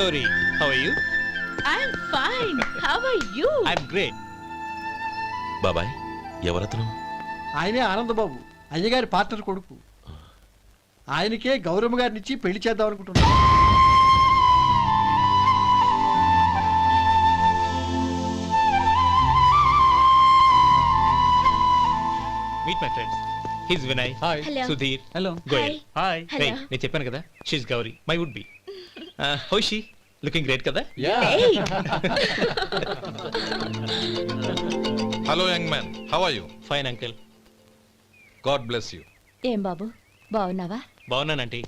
Gauri. How are you? I'm fine. How are you? I'm great. బాబాయ్ ఎవరతను? ఆయనే ఆనందబాబు, అయ్యగారి పార్ట్నర్ కొడుకు. ఆయనకే గౌరమ్మ గారిని ఇచ్చి పెళ్లి చేద్దాం అనుకుంటున్నాను. Meet my friends. He's Vinay. Hi. Hello. Sudhir. Hello. Goyal. Hi. Hello. Hey, నేను చెప్పాను కదా. She's Gauri. My would be. How is she? Looking great కదా? Hey. Hello, young man. How are you? Fine, uncle. God bless you. ఏం బాబు బాగున్నావా? బాగున్నానంటీ.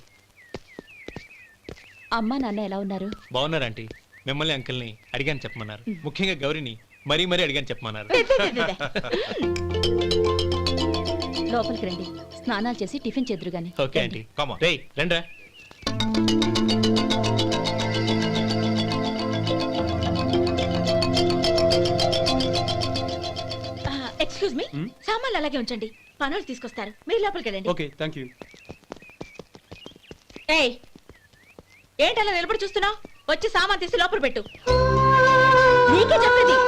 అమ్మ నాన్న ఎలా ఉన్నారు? బాగున్నారు ఆంటీ. మిమ్మల్ని అంకుల్ని అడిగాను చెప్పమన్నారు. ముఖ్యంగా గౌరిని మరీ అడిగాను చెప్పమన్నారు. లోపలికి రండి, స్నానాలు చేసి టిఫిన్ చేద్దురు గాని. Okay aunty. Come on. రేయ్ రండ్రా. ఎక్స్క్యూజ్ మీ, సామాన్లు అలాగే ఉంచండి, పనులు తీసుకొస్తారు. మీరు లోపలికి వెళ్ళండి. Okay, thank you. ఏయ్, ఏంటలా నిలబడి చూస్తున్నావు? వచ్చి సామాన్ తీసి లోపల పెట్టు. నీకే చెప్పేది.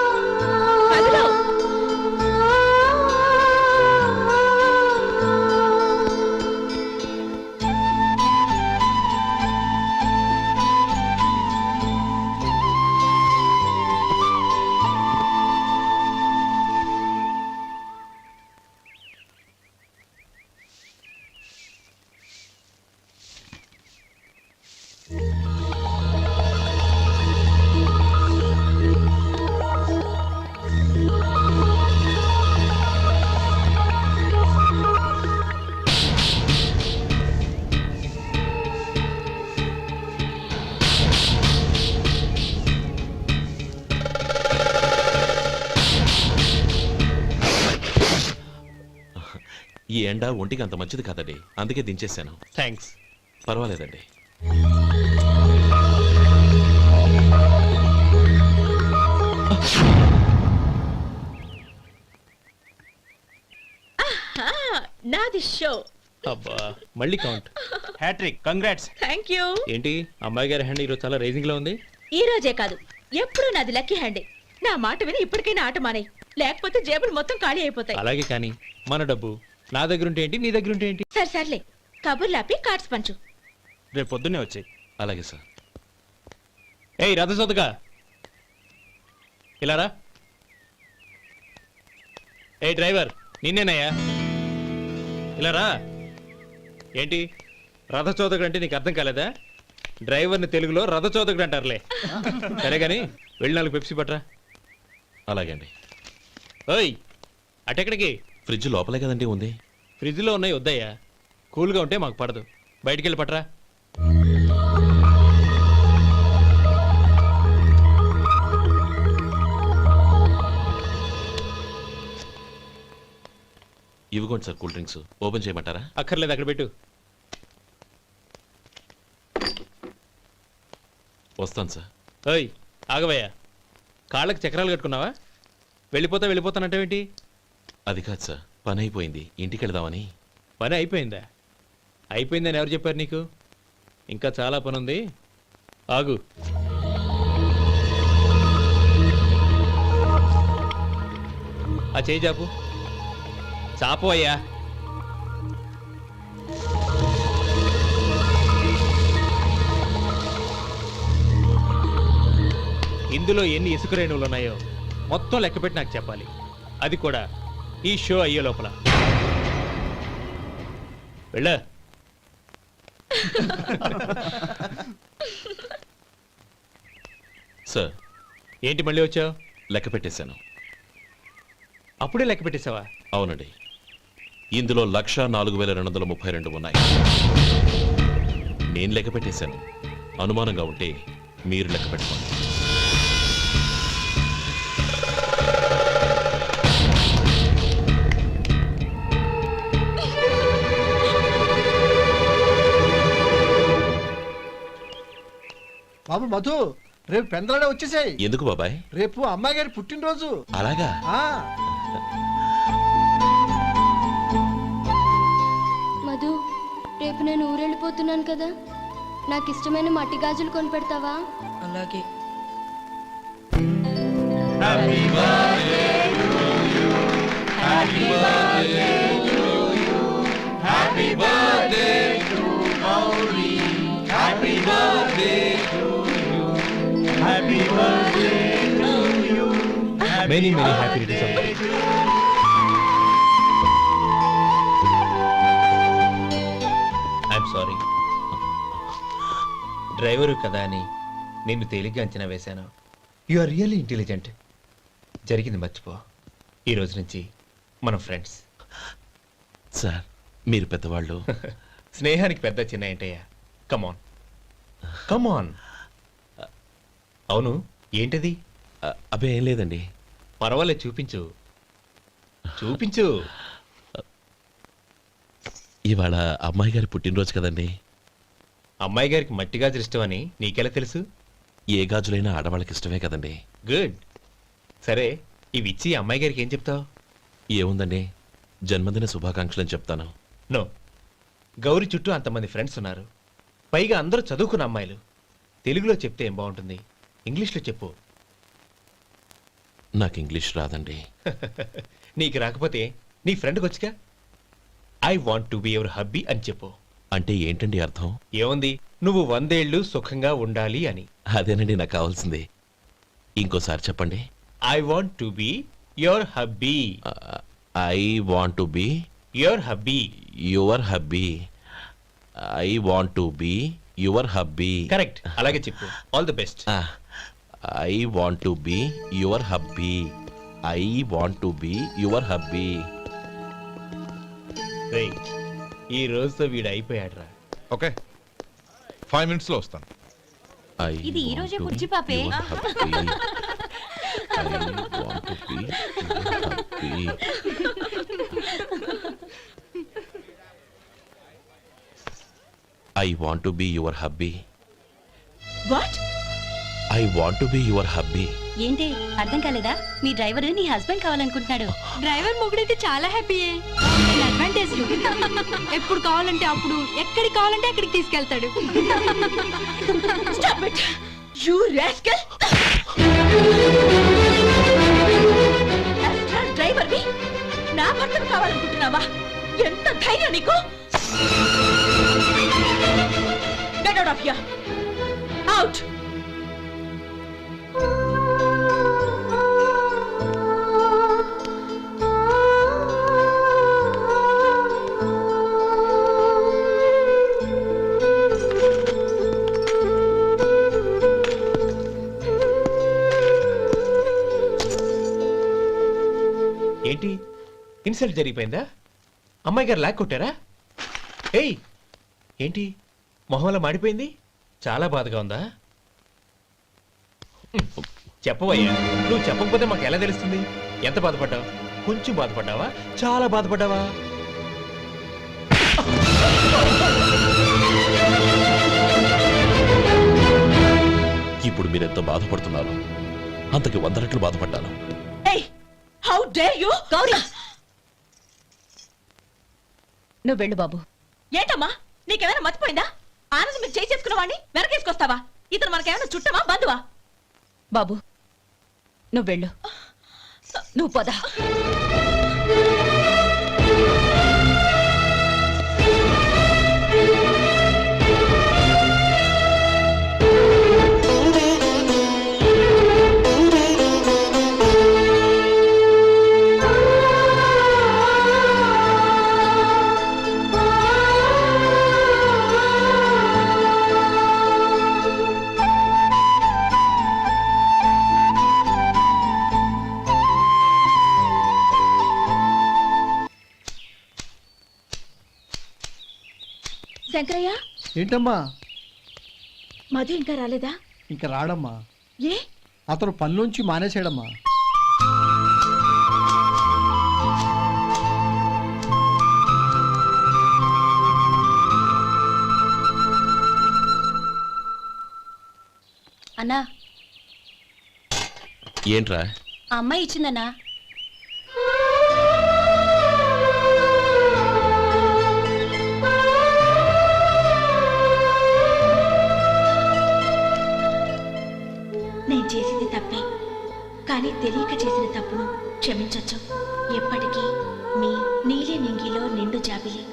కదులు. ఈ ఎండ ఒంటికి అంత మంచిది కాదండి, అందుకే దించేశాను. థ్యాంక్స్. పర్వాలేదండి. నాది షో. అబ్బా మళ్ళీ count. Hattrick, congrats. Thank you. ఏంటి అమ్మాయి గారి హ్యాండ్ ఈరోజు చాలా రైజింగ్ లో ఉంది. ఈ రోజే కాదు, ఎప్పుడు నాది లక్కీ హ్యాండే. నా మాట విని ఇప్పటికైనా ఆట మానే, లేకపోతే జేబులు మొత్తం ఖాళీ అయిపోతాయి. అలాగే కానీ మన డబ్బు నా దగ్గర ఉంటే ఏంటి, నీ దగ్గర ఉంటే ఏంటి? సర్లే, కబుర్లాపి కార్డ్స్ పంచు. రేపు పొద్దున్నే వచ్చాయి. అలాగే సార్. ఏయ్ రథసోదగా ఇలారా. ఏ డ్రైవర్ నిన్నేనయ్యా, ఇలారా. ఏంటి రథచోదకుడు అంటే నీకు అర్థం కాలేదా? డ్రైవర్ని తెలుగులో రథచోదకుడు అంటారులే. సరే గాని వెళ్ళి 4 పెప్సీ పట్రా. అలాగే అండి. ఓయ్ అటెక్కడికి? ఫ్రిడ్జ్ లోపలే కదండి ఉంది. ఫ్రిడ్జ్లో ఉన్నాయి వద్దయ్యా, కూల్గా ఉంటే మాకు పడదు. బయటికి వెళ్ళి పట్రా. ఇవ్వకోండి సార్, కూల్ డ్రింక్స్. ఓపెన్ చేయమంటారా? అక్కర్లేదు, అక్కడ పెట్టు. వస్తాను సార్. ఓయ్ ఆగవయ్యా, కాళ్ళకి చక్రాలు కట్టుకున్నావా? వెళ్ళిపోతానంటావేంటి? అది కాదు సార్, పని అయిపోయింది, ఇంటికి వెళదామని. పని అయిపోయిందా? అయిపోయిందని ఎవరు చెప్పారు నీకు? ఇంకా చాలా పని ఉంది, ఆగు. ఆ చేయి చాపు. చాపు అయ్యా. ఇందులో ఎన్ని ఇసుక రేణువులు ఉన్నాయో మొత్తం లెక్కపెట్టి నాకు చెప్పాలి. అది కూడా ఈ షో అయ్యే లోపల. వెళ్ళ. సార్ ఏంటి మళ్ళీ వచ్చావు? లెక్క పెట్టేశాను. అప్పుడే లెక్క పెట్టేశావా? అవునండి, ఇందులో 1,04,232 ఉన్నాయి. నేను లెక్క పెట్టేశాను. అనుమానంగా ఉంటే మీరు లెక్క పెట్టుకోండి. బాబు మధు, రేపు పెందలాడే వచ్చేసాయి. ఎందుకు బాబాయ్? రేపు అమ్మాయి గారి పుట్టినరోజు. అలాగా? మధు, రేపు నేను ఊరెళ్ళిపోతున్నాను కదా. నాకు ఇష్టమైన మట్టి గాజులు కొనిపెడతావా? అలాగే. Many many happy returns. I'm sorry. Driver కదా అని నిన్ను తేలిగ్గా అంచనా వేశాను. You are really intelligent. జరిగింది మర్చిపో. ఈ రోజు నుంచి మనం ఫ్రెండ్స్. సార్ మీరు పెద్దవాళ్ళు. స్నేహానికి పెద్ద చిన్న ఏంటయ్యా? కమాన్ కమాన్. అవును, ఏంటది? అబ్బే ఏం లేదండి. పర్వాలేదు, చూపించు చూపించు. ఇవాళ అమ్మాయి గారి పుట్టినరోజు కదండి. అమ్మాయి గారికి మట్టి గాజులు ఇష్టమని నీకెలా తెలుసు? ఏ గాజులైనా ఆడవాళ్ళకి ఇష్టమే కదండి. గుడ్. సరే, ఇవి ఇచ్చి అమ్మాయి గారికి ఏం చెప్తావు? ఏముందండి, జన్మదిన శుభాకాంక్షలు అని చెప్తాను. నో, గౌరీ చుట్టూ అంతమంది ఫ్రెండ్స్ ఉన్నారు. పైగా అందరూ చదువుకున్న అమ్మాయిలు. తెలుగులో చెప్తే ఏం బాగుంటుంది? ఇంగ్లీష్లో చెప్పు. నాకు ఇంగ్లీష్ రాదండి. నీకు రాకపోతే నీ ఫ్రెండ్కి వచ్చిగా I want to be your hubby అని చెప్పు. అంటే ఏంటండి అర్థం? ఏముంది, నువ్వు 100 ఏళ్ళు సుఖంగా ఉండాలి అని. అదేనండి నాకు కావాల్సింది. ఇంకోసారి చెప్పండి. I want to be your hubby. I want to be your hubby. Your hubby. I want to be your hubby. Correct, అలాగే చెప్పు. All the best. I want to be your hubby. I want to be your hubby. ఈ రోజుతో వీడు అయిపోయాడ్రా. Okay, 5 minutes లో వస్తాను. ఇది ఈ రోజే బుజ్జి పాపే. I want to be your hubby. What? I want to be your hubby. ఏంటి అర్థం కాలేదా? మీ డ్రైవర్ నీ హస్బెండ్ కావాలనుకుంటున్నాడు. డ్రైవర్ మొగుడైతే చాలా హ్యాపీయే. అడ్వాంటేజ్ ఎప్పుడు కావాలంటే అప్పుడు, ఎక్కడికి కావాలంటే అక్కడికి తీసుకెళ్తాడు. Stop it! You rascal! Driver వి నా భర్తను కావాలనుకుంటున్నావా? ఎంత ధైర్యం నీకు? Get out of here! Out! ఏంటి, ఇన్సల్ట్ జరిగిపోయిందా? అమ్మాయి గారు లాక్ కొట్టారా? ఏయ్, ఏంటి మొహంలో మాడిపోయింది? చాలా బాధగా ఉందా? చెప్పవయ్యా. నువ్వు చెప్పకపోతే మాకు ఎలా తెలుస్తుంది? ఎంత బాధపడ్డావు? కొంచెం బాధపడ్డావా? చాలా బాధపడ్డావా? ఇప్పుడు మీరెంత బాధపడుతున్నారు, అంతకి 100 రెట్లు బాధపడ్డాను. Hey! How dare you? Gauri, నువ్వు వెళ్ళు బాబు. ఏంటమ్మా, నీకేమైనా మర్చిపోయిందా? ఆనందం మీరు చేసుకున్న వాడిని వెనకేసుకొస్తావా? ఇతను మనకేమైనా చుట్టమా, బంధువా? బాబు నువ్వు వెళ్ళు. నువ్వు పద. శంకరయ్య, ఏంటమ్మా? మధు ఇంకా రాలేదా? ఇంకా రాడమ్మా. ఏ? అతను పనిలోంచి మానేసాడమ్మా. అన్నా, ఏంట్రా? ఆ అమ్మాయి ఇచ్చిందన్నా. కానీ తెలియక చేసిన తప్పును క్షమించొచ్చు. ఎప్పటికీ మీ నీలి నింగిలో నిండు జాబిలి.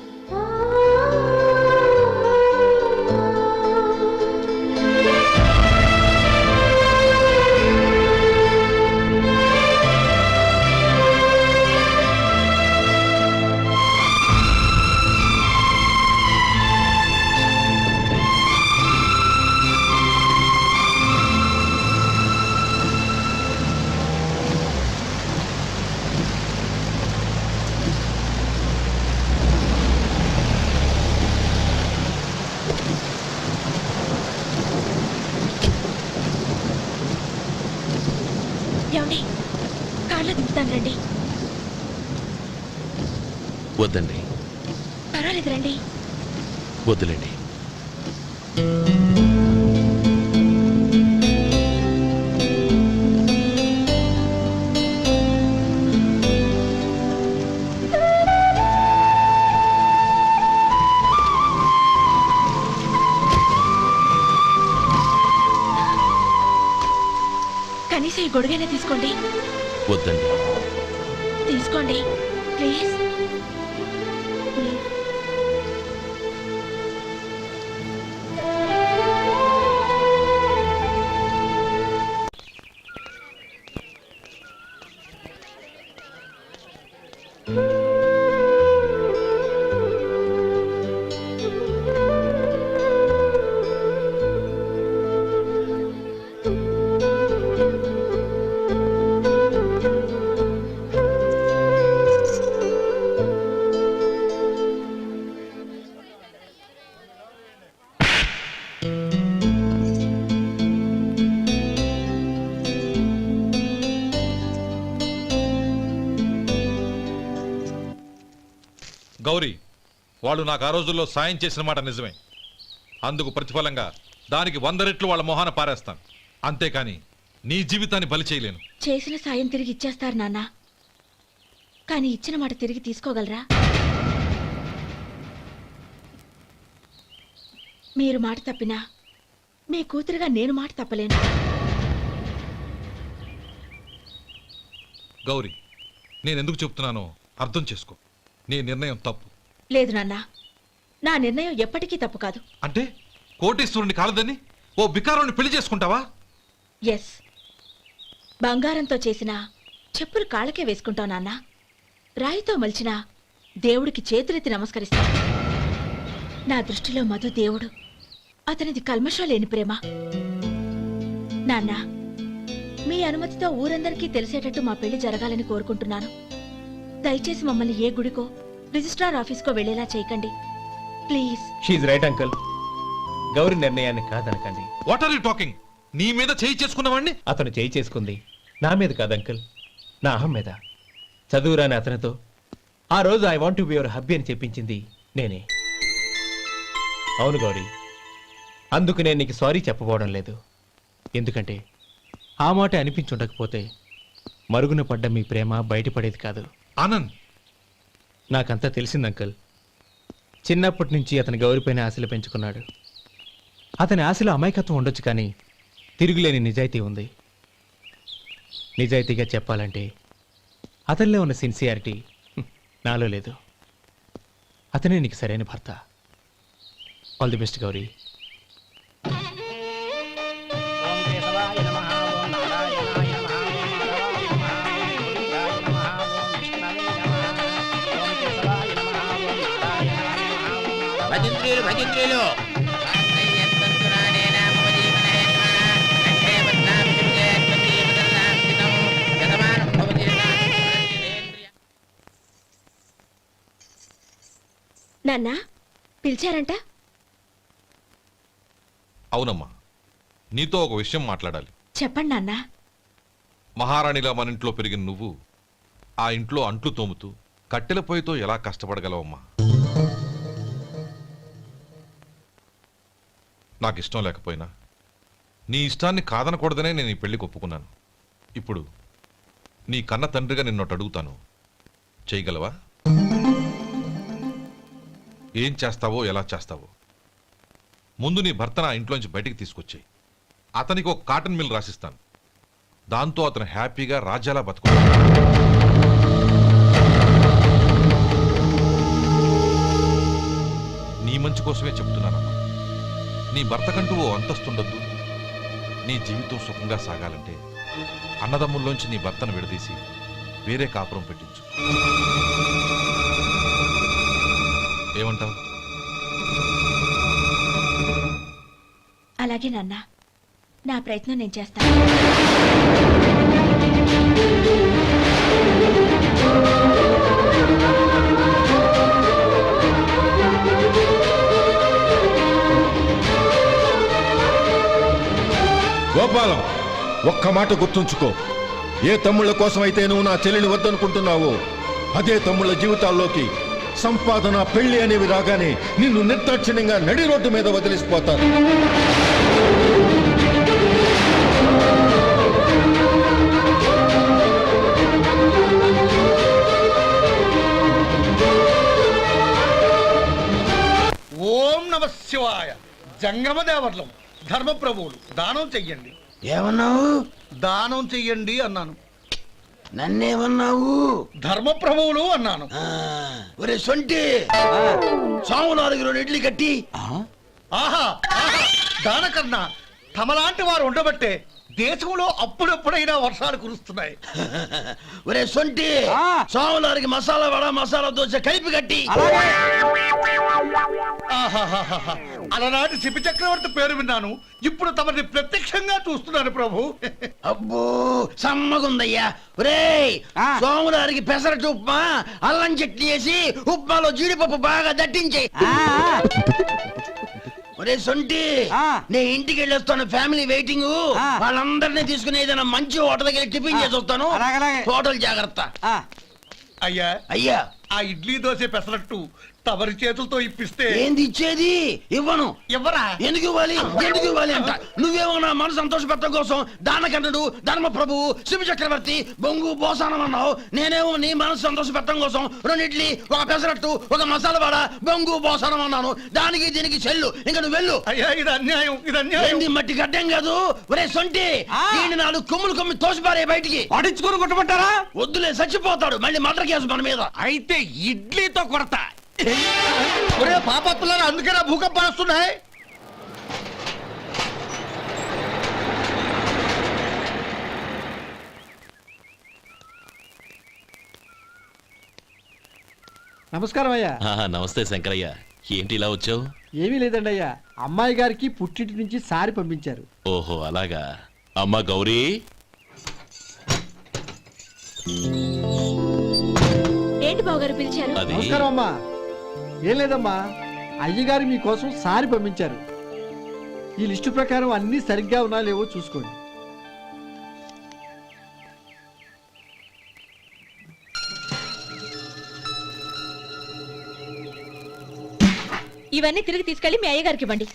ఏమండి, కార్లో దింపుతాను రండి. వద్దండి, పర్వాలేదు రండి. వద్దులేండి. కనీసం ఈ గొడుగైనా తీసుకోండి. వద్దండి. తీసుకోండి ప్లీజ్. గౌరీ, వాళ్ళు నాకు ఆ రోజుల్లో సాయం చేసిన మాట నిజమే. అందుకు ప్రతిఫలంగా దానికి 100 రెట్లు వాళ్ళ మొహాన పారేస్తాను. అంతేకాని నీ జీవితాన్ని బలి చేయలేను. చేసిన సాయం తిరిగి ఇచ్చేస్తారు నాన్న, కానీ ఇచ్చిన మాట తిరిగి తీసుకోగలరా? మీరు మాట తప్పినా మీ కూతురుగా నేను మాట తప్పలేను. గౌరీ, నేనెందుకు చెప్తున్నానో అర్థం చేసుకో. నీ నిర్ణయం తప్పు. లేదు నాన్న, నా నిర్ణయం ఎప్పటికీ తప్పు కాదు. అంటే కోటీశ్వరుని కాలదని ఓ బికారుని పెళ్లి చేసుకుంటావా? ఎస్, బంగారంతో చేసిన చెప్పులు కాళ్ళకే వేసుకుంటావు నాన్న. రాయితో మలిచిన దేవుడికి చేతులెత్తి నమస్కరిస్తాను. నా దృష్టిలో మధు దేవుడు, అతనిది కల్మషం లేని ప్రేమ. నాన్న, మీ అనుమతితో ఊరందరికీ తెలిసేటట్టు మా పెళ్లి జరగాలని కోరుకుంటున్నాను. దయచేసి మమ్మల్ని ఏ గుడికో రిజిస్ట్రార్ ఆఫీస్కో వెళ్లేలా చేయకండి please. She's right uncle. Gauri నిర్ణయాన్ని కాదనకండి. What are you talking? నీ మీద చేయి చేసుకున్నవాడిని అతను చేయి చేసుకుంది నా మీద కాదు అంకుల్, నా అహం మీద. చదువురాని అతనితో ఆ రోజు I want to be your hubby అని చెప్పించింది నేనే. అవును గౌరీ, అందుకు నేను నీకు సారీ చెప్పబోవడం లేదు. ఎందుకంటే ఆ మాట అనిపించుండకపోతే మరుగున పడ్డ మీ ప్రేమ బయటపడేది కాదు. ఆనంద్, నాకంతా తెలిసింది అంకుల్. చిన్నప్పటి నుంచి అతని గౌరీపైన ఆశలు పెంచుకున్నాడు. అతని ఆశలో అమాయకత్వం ఉండొచ్చు, కానీ తిరుగులేని నిజాయితీ ఉంది. నిజాయితీగా చెప్పాలంటే అతనిలో ఉన్న సిన్సియారిటీ నాలో లేదు. అతనే నీకు సరైన భర్త. All the best Gauri. భజంత్రీలు నాన్న, పిలిచారంట? అవునమ్మా, నీతో ఒక విషయం మాట్లాడాలి. చెప్పండి నాన్న. మహారాణిలా మన ఇంట్లో పెరిగిన నువ్వు ఆ ఇంట్లో అంట్లు తోముతూ కట్టెల పొయ్యితో ఎలా కష్టపడగలవమ్మా? నాకు ఇష్టం లేకపోయినా నీ ఇష్టాన్ని కాదనకూడదనే నేను ఈ పెళ్లికి ఒప్పుకున్నాను. ఇప్పుడు నీ కన్న తండ్రిగా నిన్నొట్టు అడుగుతాను, చేయగలవా? ఏం చేస్తావో, ఎలా చేస్తావో ముందు నీ భర్తను ఆ ఇంట్లోంచి బయటికి తీసుకొచ్చేయి. అతనికి ఒక కాటన్ మిల్ రాసిస్తాను. దాంతో అతను హ్యాపీగా రాజ్యాలా బతుకుతాడు. నీ మంచి కోసమే చెప్తున్నానమ్మా. నీ భర్తకంటూ ఓ అంతస్తుండొద్దు. నీ జీవితం సుఖంగా సాగాలంటే అన్నదమ్ముల్లోంచి నీ భర్తను విడదీసి వేరే కాపురం పెట్టించు. ఏమంటావు? అలాగే నాన్న, నా ప్రయత్నం నేను చేస్తాను. గోపాలం, ఒక్క మాట గుర్తుంచుకో. ఏ తమ్ముళ్ళ కోసమైతే నువ్వు నా చెల్లిని వద్దనుకుంటున్నావో అదే తమ్ముళ్ళ జీవితాల్లోకి సంపాదన, పెళ్లి అనేవి రాగానే నిన్ను నిర్దాక్షిణ్యంగా నడి రోడ్డు మీద వదిలిసిపోతారు. ఓం నమ శివాయ. జంగమ దేవర్లం, ధర్మప్రభువులు, దానం చెయ్యండి. ఏమన్నావు? దానం చెయ్యండి అన్నాను. నన్నేమన్నావు? ధర్మప్రభువులు అన్నాను. ఒరే సొంటి, సామునాలుగు 2 ఇడ్లీ కట్టి. ఆహా ఆహా, దానకన్నా తమలాంటి వారు ఉండబట్టే దేశంలో అప్పుడప్పుడైనా వర్షాలు కురుస్తున్నాయి. ఒరే సొంటి, సామునాలుగు మసాలా వడ, మసాలా దోశ కలిపి కట్టి. ఆహాహాహా, అలనాటి శిపి చక్రవర్తి పేరు విన్నాను, ఇప్పుడు తమని ప్రత్యక్షంగా చూస్తున్నాను ప్రభు. అబ్బో సమ్మగుందయ్యా. ఒరే సోములారికి పెసరట్టు ఉప్మా, అల్లం చట్నీ వేసి ఉప్మాలో జీడిపప్పు బాగా దట్టించే. ఒరే సొంటి, నే ఇంటికి వెళ్ళొస్తాను, ఫ్యామిలీ వెయిటింగ్. వాళ్ళందరినీ తీసుకుని ఏదైనా మంచి హోటల్ దగ్గర టిఫిన్ చేసి వస్తాను. హోటల్ జాగ్రత్త. అయ్యా అయ్యా, ఆ ఇడ్లీ దోశ పెసరట్టు తమరి చేతులతో ఇప్పిస్తే. ఏంది ఇచ్చేది? ఇవ్వను. ఎవరా? ఎందుకు ఇవ్వాలి? ఎందుకు ఇవ్వాలి అంట. నువ్వేమో నా మనసు సంతోషపెట్టడం కోసం దానకన్నుడు, ధర్మ ప్రభువు, శివ చక్రవర్తి, బొంగు బోసానం అన్నావు. నేనేమో నీ మనసు సంతోషపెట్టడం కోసం 2 ఇడ్లీ, ఒక పెసరట్టు, ఒక మసాలా వడ, బొంగు బోసానం అన్నాను. దానికి దీనికి చెల్లు. ఇంకా నువ్వు వెళ్ళు. అయ్యా ఇది అన్యాయం, ఇది అన్యాయం. ఏంది మట్టి గడ్డం కాదు. ఒరే సొంటి, దీన్ని 4 కొమ్ములు కొమ్మి తోసిపారే బయటికి. పడించుకుని కొట్టమంటారా? వద్దులే, చచ్చిపోతాడు. మళ్ళీ మర్డర్ కేసు మన మీద. అయితే ఇడ్లీతో కొడతా. ఒరే పాపత్తులారా, అందుకేనా భూకంపాలు వస్తున్నాయి? నమస్కారం అయ్యా. నమస్తే శంకరయ్య, ఏంటి ఇలా వచ్చావు? ఏమీ లేదండి అయ్యా, అమ్మాయి గారికి పుట్టింటి నుంచి సారి పంపించారు. ఓహో అలాగా. అమ్మా గౌరీ, ఏంటి బావగారు పిలిచారు? అది నమస్కారం అమ్మా. ఏం లేదమ్మా, అయ్యగారు మీకోసం సారి పంపించారు. ఈ లిస్టు ప్రకారం అన్ని సరిగ్గా ఉన్నా లేవో చూసుకోండి. ఇవన్నీ తిరిగి తీసుకెళ్లి మీ అయ్యగారికి ఇవ్వండి.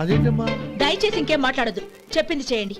అదేంటమ్మా? దయచేసి ఇంకేం మాట్లాడొద్దు, చెప్పింది చేయండి.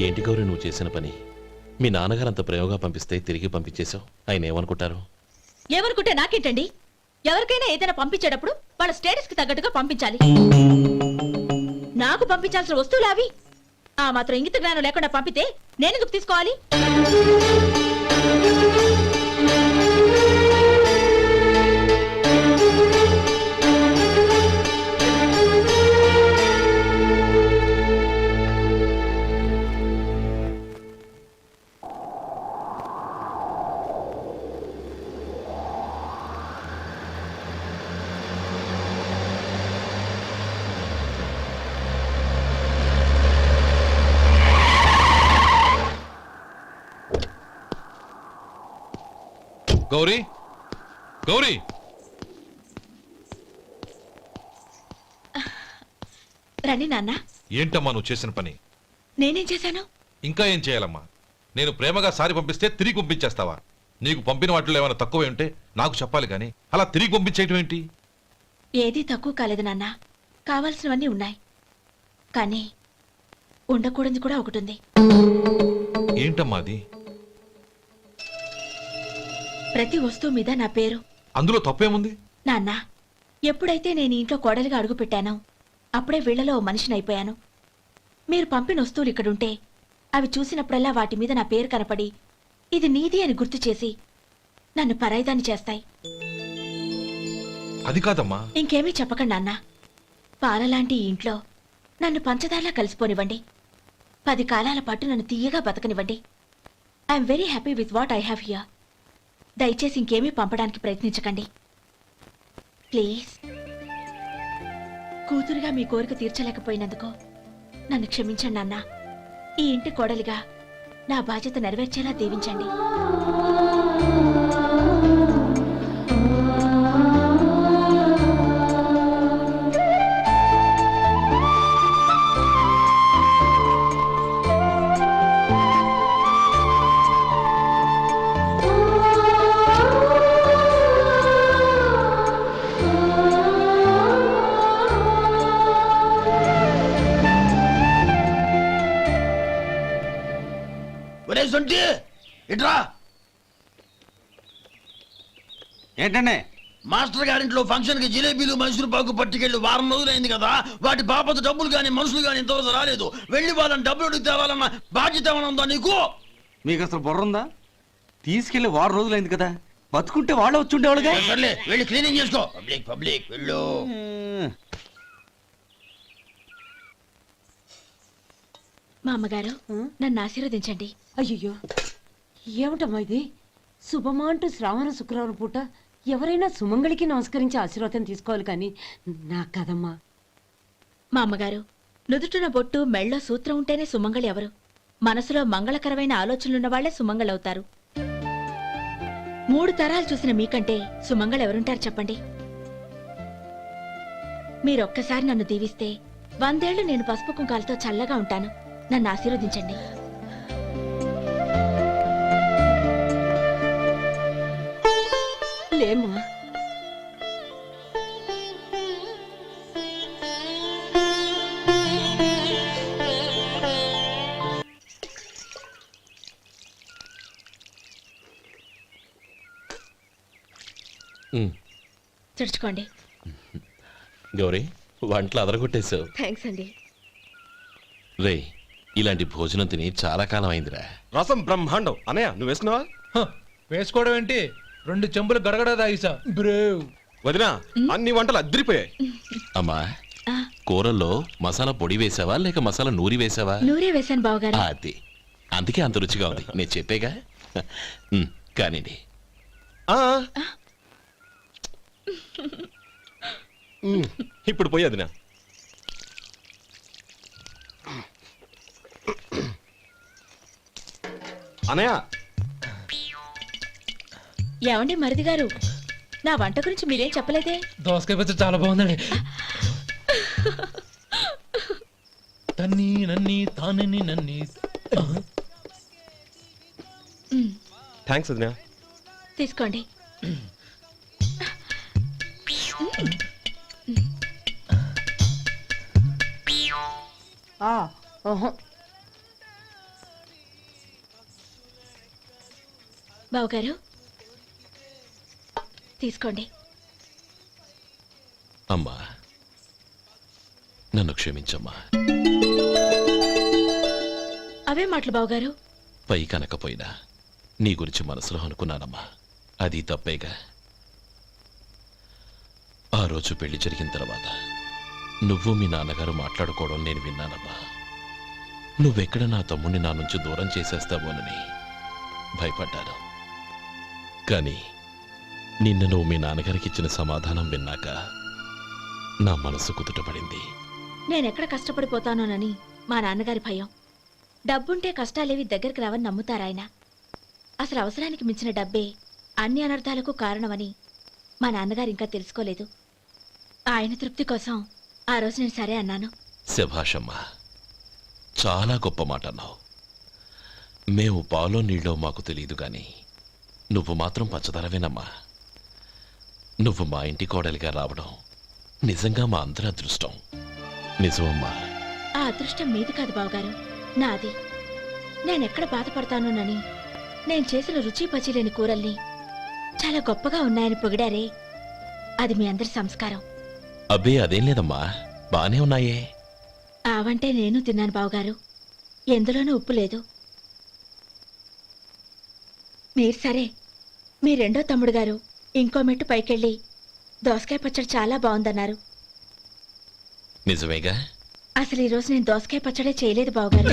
ఏంటి గౌరీ నువ్వు చేసిన పని? మీ నాన్నగారు అంత ప్రేమగా పంపిస్తే తిరిగి పంపించేశావు. ఆయన ఏమనుకుంటారు? ఏమనుకుంటే నాకేంటండి? ఎవరికైనా ఏదైనా పంపించేటప్పుడు వాళ్ళ స్టేటస్ కి తగ్గట్టుగా పంపించాలి. నాకు పంపించాల్సిన వస్తువులు అవి. ఆ మాత్రం ఇంగిత జ్ఞానం లేకుండా పంపితే నేనెందుకు తీసుకోవాలి? గౌరీ, గౌరీ, రండి నాన్న. ఏంటమ్మా నువ్వు చేసిన పని? నేనేం చేశాను? ఇంకా ఏం చేయాలమ్మా? నేను ప్రేమగా సారి పంపిస్తే తిరిగి పంపించేస్తావా? నీకు పంపిన వాటిలో ఏమైనా తక్కువ ఉంటే నాకు చెప్పాలి కానీ అలా తిరిగి పంపించేయటం ఏంటి? ఏదీ తక్కువ కాలేదు నాన్న, కావాల్సినవన్నీ ఉన్నాయి. కానీ ఉండకూడదు కూడా ఒకటి ఉంది. ఏంటమ్మా అది? ప్రతి వస్తువు మీద నా పేరు. అందులో తప్పేముంది? నాన్న, ఎప్పుడైతే నేను ఇంట్లో కోడలిగా అడుగు పెట్టానో అప్పుడే వీళ్లలో ఓ మనిషిని అయిపోయాను. మీరు పంపిన వస్తువులు ఇక్కడుంటే అవి చూసినప్పుడల్లా వాటి మీద నా పేరు కనపడి ఇది నీది అని గుర్తు చేసి నన్ను పరాయిదాన్ని చేస్తాయి. అది కాదమ్మా. ఇంకేమీ చెప్పకండి నాన్న. పాలలాంటి ఈ ఇంట్లో నన్ను పంచదారలా కలిసిపోనివ్వండి. 10 కాలాల పాటు నన్ను తీయగా బతకనివ్వండి. I'm very happy with what I have here. దయచేసి ఇంకేమీ పంపడానికి ప్రయత్నించకండి ప్లీజ్. కూతురుగా మీ కోరిక తీర్చలేకపోయినందుకు నన్ను క్షమించండి నాన్న. ఈ ఇంటి కోడలిగా నా బాధ్యత నెరవేర్చేలా దీవించండి. ఒరే సొంటి ఇట్రా. ఏంటండి? మాస్టర్ గారింట్లో ఫంక్షన్ కి జిలేబీలు మైసూరు పాకు పట్టుకెళ్ళి వారం రోజులైంది కదా. వాటి బాపత డబ్బులు కానీ మనుషులు కానీ ఇంతవరకు రాలేదు. వెళ్ళి వాళ్ళని డబ్బులు అడిగి తేవాలన్న బాధ్యత ఏమైనా ఉందా నీకు? మీకు అసలు బుర్ర ఉందా? తీసుకెళ్లి 6 రోజులైంది కదా, బతుకుంటే వాళ్ళు వచ్చి ఉండేవాళ్ళుగా. సర్లే వెళ్ళి క్లీనింగ్ చేసుకో. పబ్లిక్ పబ్లిక్ వెళ్ళు. మా అమ్మగారు నన్ను ఆశీర్వదించండి. అయ్యో ఏమిటమ్మా ఇది? శుభమా అంటూ శ్రావణ శుక్రవారం పూట ఎవరైనా సుమంగళికి నమస్కరించి ఆశీర్వాదం తీసుకోవాలి కానీ నా కదమ్మా. మా అమ్మగారు, నుదుటిన బొట్టు మెళ్ళో సూత్రం ఉంటేనే సుమంగళి ఎవరు? మనసులో మంగళకరమైన ఆలోచనలున్న వాళ్లే సుమంగళవుతారు. 3 తరాలు చూసిన మీకంటే సుమంగళ ఎవరుంటారు చెప్పండి? మీరొక్కసారి నన్ను దీవిస్తే 100 ఏళ్లు నేను పసుపు కుంకాలతో చల్లగా ఉంటాను. నన్ను ఆశీర్వదించండి. లేమ్మా, తుడుచుకోండి. గౌరీ, వంటలు అదరగొట్టేశావు. థ్యాంక్స్ అండి. రే, ఇలాంటి భోజనం తిని చాలా కాలం అయిందిరా. రసం బ్రహ్మాండం. అనయ్య నువ్వు వేసినావా? వేసుకోవడం ఏంటి? 2 చెంబులు గడగడ తాగిసా బ్రేవ్. వదినా, అన్ని వంటలు అద్దరిపోయాయి. అమ్మా, ఆ, కూరల్లో మసాలా పొడి వేసావా లేక మసాలా నూరి వేసావా? నూరే వేశాను బావగారు. అది అందుకే అంత రుచిగా ఉంది. నేను చెప్పేగా. కానివ్వండి. ఇప్పుడు పోయి వదినా. అనయ్య, ఏమండి మరిది గారు, నా వంట గురించి మీరేం చెప్పలేదే? దోసకాయ పచ్చడి చాలా బాగుందండి. తన్ని నన్ని తానని నన్ని. థ్యాంక్స్ వదినా. తీసుకోండి. బావగారు తీసుకోండి. అమ్మా, నన్ను క్షమించమ్మా. అవే మాటలు బావగారు. పై కనకపోయినా నీ గురించి మనసులో అనుకున్నానమ్మా. అది తప్పేగా. ఆ రోజు పెళ్లి జరిగిన తర్వాత నువ్వు మీ నాన్నగారు మాట్లాడుకోవడం నేను విన్నానమ్మా. నువ్వెక్కడ నా తమ్ముడిని నా నుంచి దూరం చేసేస్తావోనని భయపడ్డాను. కానీ నిన్న నువ్వు మీ నాన్నగారికి ఇచ్చిన సమాధానం విన్నాక నా మనసు కుదుటపడింది. నేనెక్కడ కష్టపడిపోతానోనని మా నాన్నగారి భయం. డబ్బుంటే కష్టాలేవి దగ్గరికి రావని నమ్ముతారాయన. అసలు అవసరానికి మించిన డబ్బే అన్ని అనర్థాలకు కారణమని మా నాన్నగారు ఇంకా తెలుసుకోలేదు. ఆయన తృప్తి కోసం ఆ రోజు నేను సరే అన్నాను. శభాషమ్మా, చాలా గొప్ప మాట అన్నావు. మేము పాలో నీళ్ళో మాకు తెలియదు గాని నువ్వు మాత్రం పచ్చదనవేనమ్మా. నువ్వు మా ఇంటి కోడలిగా రావడం నిజంగా మా అందరి అదృష్టం. నిజమమ్మా. ఆ అదృష్టం మీది కాదు బావగారు, నాది. నేనెక్కడ బాధపడతానోనని నేను చేసిన రుచి పచిలేని కూరల్ని చాలా గొప్పగా ఉన్నాయని పొగిడారే, అది మీ అందరి సంస్కారం. అబ్బే అదేం లేదమ్మా, బానే ఉన్నాయే. ఆవంటే నేను తిన్నాను బావగారు, ఎందులోనూ ఉప్పు లేదు. మీరు సరే, మీ రెండో తమ్ముడు గారు ఇంకో మెట్టు పైకెళ్ళి దోసకాయ పచ్చడి చాలా బాగుందన్నారు. నిజమేగా? అసలు ఈరోజు నేను దోసకాయ పచ్చడే చేయలేదు బావగారు.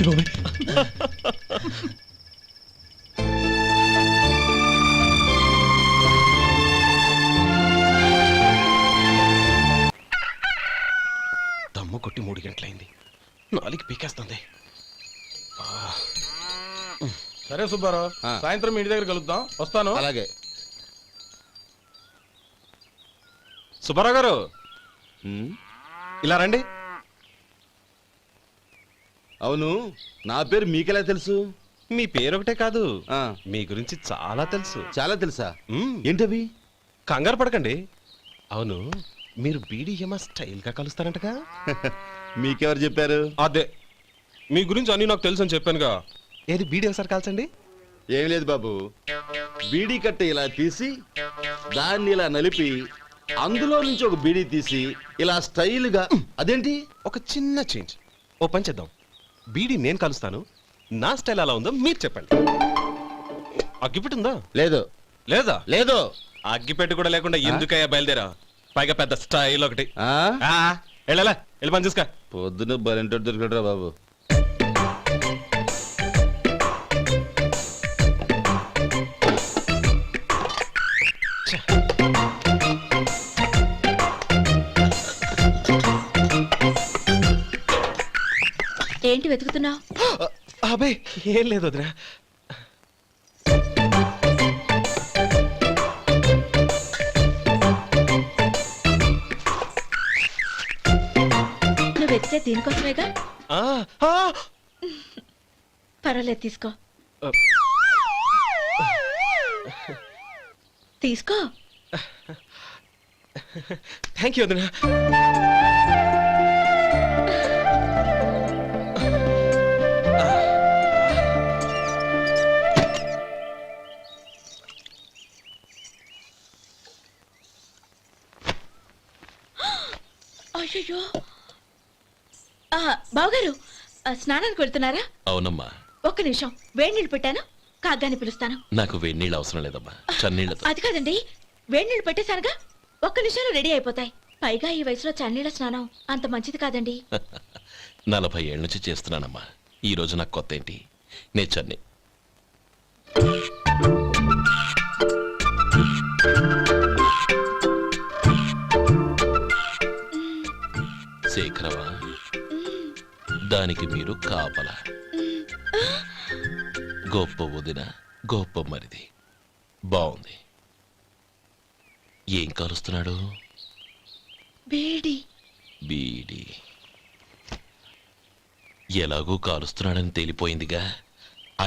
దమ్ము కొట్టి 3 గంటలైంది, 4 పీకేస్తుంది. సరే సుబ్బారావు, సాయంత్రం ఇంటి దగ్గర కలుద్దాం. వస్తాను. అలాగే. సుబ్బారావు గారు ఇలా రండి. అవును, నా పేరు మీకెలా తెలుసు? మీ పేరు ఒకటే కాదు, మీ గురించి చాలా తెలుసు. చాలా తెలుసా? ఏంటవి? కంగారు పడకండి. అవును, మీరు బీడీఎం స్టైల్ గా కలుస్తారంటగా? మీకెవరు చెప్పారు? అదే, మీ గురించి అన్ని నాకు తెలుసు అని చెప్పానుగా. ఏది బీడీ ఒకసారి కాల్చండి. ఏం లేదు బాబు, బీడీ కట్ట ఇలా తీసి దాన్ని ఇలా నలిపి అందులో నుంచి ఒక బీడీ తీసి ఇలా స్టైల్గా. అదేంటి? ఒక చిన్న చేంజ్. ఓ పని చేద్దాం, బీడీ నేను కలుస్తాను, నా స్టైల్ అలా ఉందో మీరు చెప్పండి. అగ్గిపెట్టి ఉందా? లేదు. లేదా? లేదు. అగ్గిపెట్టి కూడా లేకుండా ఎందుకయ్యా బయలుదేరా? పైగా పెద్ద స్టైల్ ఒకటి. వెళ్ళాలా, వెళ్ళి పని చూసుకో. పొద్దున బలింటోడు దొరికడరా బాబు. ఏంటి వెతుకుతున్నావు? అబే ఏం లేదు వదినా. నువ్వు వెతికే దీనికోసమేగా. పర్వాలేదు, తీసుకో. తీసుకో. థ్యాంక్ యూ వదినా. అయ్యో, బావగారు స్నానానికి వెళ్తున్నారా? అవునమ్మా. ఒక్క నిమిషం, వేడి నీళ్ళు పెట్టాను, కాగ్గాని పిలుస్తాను. నాకు వేడినీళ్ళు అవసరం లేదమ్మా, చన్నీళ్ళతో. అది కాదండి, వేడి నీళ్ళు పెట్టేశానుగా, ఒక్క నిమిషంలో రెడీ అయిపోతాయి. పైగా ఈ వయసులో చన్నీళ్ళ స్నానం అంత మంచిది కాదండి. 40 ఏళ్ళ నుంచి చేస్తున్నానమ్మా, ఈ రోజు నాకు కొత్త ఏంటి? నే చన్నీ. శేఖరవా, దానికి మీరు కాపలా. గొప్ప వదిన, గొప్ప మరిది. బాగుంది. ఏం కాలుస్తున్నాడు? బీడి. బీడి ఎలాగూ కాలుస్తున్నాడని తేలిపోయిందిగా.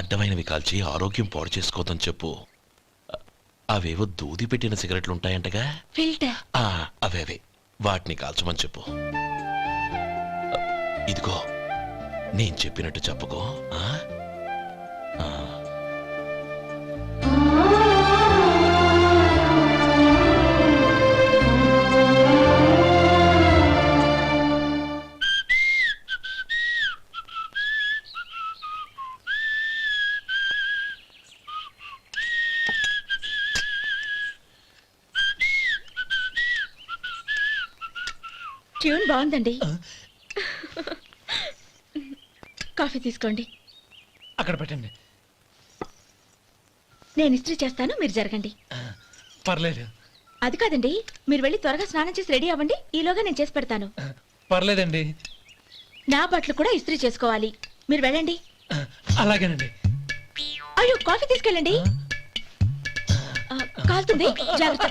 అడ్డమైనవి కాల్చి ఆరోగ్యం పాడు చేసుకోదని చెప్పు. అవేవో దూది పెట్టిన సిగరెట్లు ఉంటాయంటగా, ఫిల్టర్. అవే వాటిని కాల్చమని చెప్పు. ఇదిగో నేను చెప్పినట్టు చెప్పుకో. ట్యూన్ బాగుందండి. కాఫీ తీసుకోండి. అక్కడ పెట్టండి. నేను ఇస్త్రీ చేస్తాను, మీరు జరగండి. పర్లేదు. అది కాదండి, మీరు వెళ్ళి త్వరగా స్నానం చేసి రెడీ అవ్వండి, ఈలోగా నేను చేసి పెడతాను. పర్లేదండి. నా బట్టలు కూడా ఇస్త్రీ చేసుకోవాలి, మీరు వెళ్ళండి. అలాగేనండి. అయ్యో, కాఫీ తీసుకెళ్ళండి. కాలుతుంది, జాగ్రత్త.